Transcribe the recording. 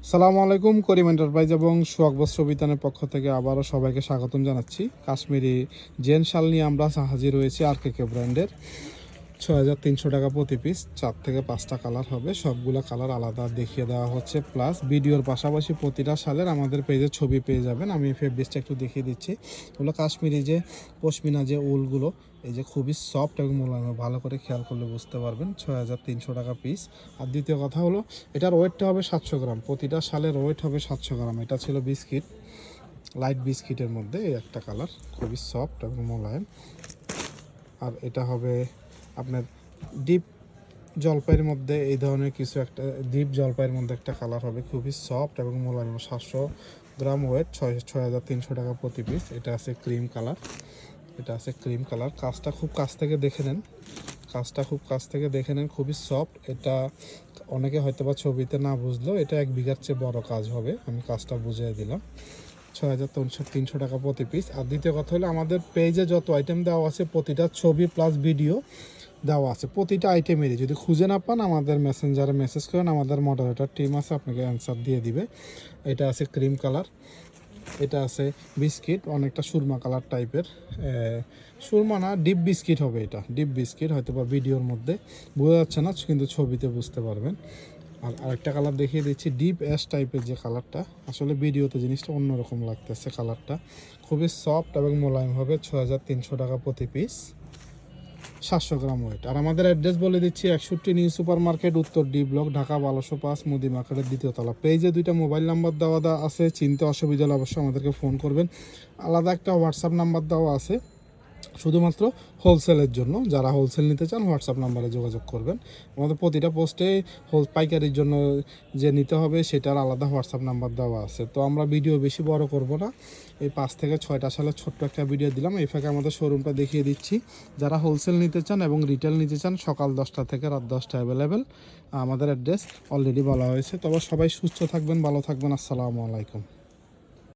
সালামু আলাইকুম। করিম এন্টারপ্রাইজ এবং সোহাগ বস্ত্র বিতানের পক্ষ থেকে আবারও সবাইকে স্বাগতম জানাচ্ছি। কাশ্মীরি জেন শাল নিয়ে আমরা হাজির হয়েছি RKK ব্র্যান্ডের। ৬,৩০০ টাকা প্রতি পিস, 4 থেকে 5টা কালার হবে, সবগুলো কালার আলাদা দেখিয়ে দেওয়া হচ্ছে। প্লাস ভিডিওর পাশাপাশি প্রতিটা শালের আমাদের পেজে ছবি পেয়ে যাবেন। আমি ফেব্রিক্সটা একটু দেখিয়ে দিচ্ছি। ওগুলো কাশ্মীরি যে পশমিনা যে উলগুলো, এই যে খুবই সফট এবং মোলায়েম, ভালো করে খেয়াল করলে বুঝতে পারবেন। ৬,৩০০ টাকা পিস। আর দ্বিতীয় কথা হলো এটার ওয়েটটা হবে 700 গ্রাম, প্রতিটা শালের ওয়েট হবে 700 গ্রাম। এটা ছিল বিস্কিট, লাইট বিস্কিটের মধ্যে এই একটা কালার, খুবই সফট এবং মোলায়েম। আর এটা হবে আপনার ডিপ জলপাইয়ের মধ্যে, এই ধরনের কিছু একটা ডিপ জলপাইয়ের মধ্যে একটা কালার হবে, খুবই সফট এবং মোলায়েম। 700 গ্রাম ওয়েট, ৬,৩০০ টাকা প্রতি পিস। এটা আছে ক্রিম কালার, এটা আছে ক্রিম কালার। কাজটা খুব কাছ থেকে দেখে নেন, কাজটা খুব কাছ থেকে দেখে নেন, খুবই সফট। এটা অনেকে হয়তো বা ছবিতে না বুঝলেও এটা 1 বিঘার চেয়ে বড় কাজ হবে, আমি কাজটা বুঝিয়ে দিলাম। ৬,৩০০ টাকা প্রতি পিস। আর দ্বিতীয় কথা হলো আমাদের পেজে যত আইটেম দেওয়া আছে প্রতিটা ছবি প্লাস ভিডিও দেওয়া আছে প্রতিটা আইটেমেরই। যদি খুঁজে না পান আমাদের মেসেঞ্জারে মেসেজ করেন, আমাদের মডারেটর টিম আছে, আপনাকে অ্যান্সার দিয়ে দিবে। এটা আছে ক্রিম কালার, এটা আছে বিস্কিট, অনেকটা সুরমা কালার টাইপের, সুরমা না ডিপ বিস্কিট হবে, এটা ডিপ বিস্কিট, হয়তো বা ভিডিওর মধ্যে বোঝা যাচ্ছে না কিন্তু ছবিতে বুঝতে পারবেন। আর আরেকটা কালার দেখিয়ে দিচ্ছি, ডিপ অ্যাশ টাইপের যে কালারটা, আসলে ভিডিওতে জিনিসটা অন্যরকম লাগতেছে। কালারটা খুবই সফট এবং মোলায়েম হবে। ৬,৩০০ টাকা প্রতি পিস, 700 গ্রাম ওয়েট। আর আমাদের অ্যাড্রেস বলে দিচ্ছি, 61 নিউ সুপার মার্কেট, উত্তর ডি ব্লক, ঢাকা 1205, মুদি মার্কেটের 2য় তলা। পেজে 2টা মোবাইল নাম্বার দেওয়া আছে, চিনতে অসুবিধা হলে অবশ্যই আমাদেরকে ফোন করবেন। আলাদা একটা হোয়াটসঅ্যাপ নাম্বার দেওয়া আছে শুধুমাত্র হোলসেলের জন্য, যারা হোলসেল নিতে চান হোয়াটসঅ্যাপ নাম্বারে যোগাযোগ করবেন। আমাদের প্রতিটা পোস্টে পাইকারির জন্য যে নিতে হবে সেটার আলাদা হোয়াটসঅ্যাপ নাম্বার দেওয়া আছে। তো আমরা ভিডিও বেশি বড় করব না, এই 5 থেকে 6টা সালের ছোট্ট একটা ভিডিও দিলাম। এই ফাঁকে আমাদের শোরুমটা দেখিয়ে দিচ্ছি। যারা হোলসেল নিতে চান এবং রিটেল নিতে চান, সকাল 10টা থেকে রাত 10টা অ্যাভেলেবেল। আমাদের অ্যাড্রেস অলরেডি বলা হয়েছে। তবে সবাই সুস্থ থাকবেন, ভালো থাকবেন। আসসালামু আলাইকুম।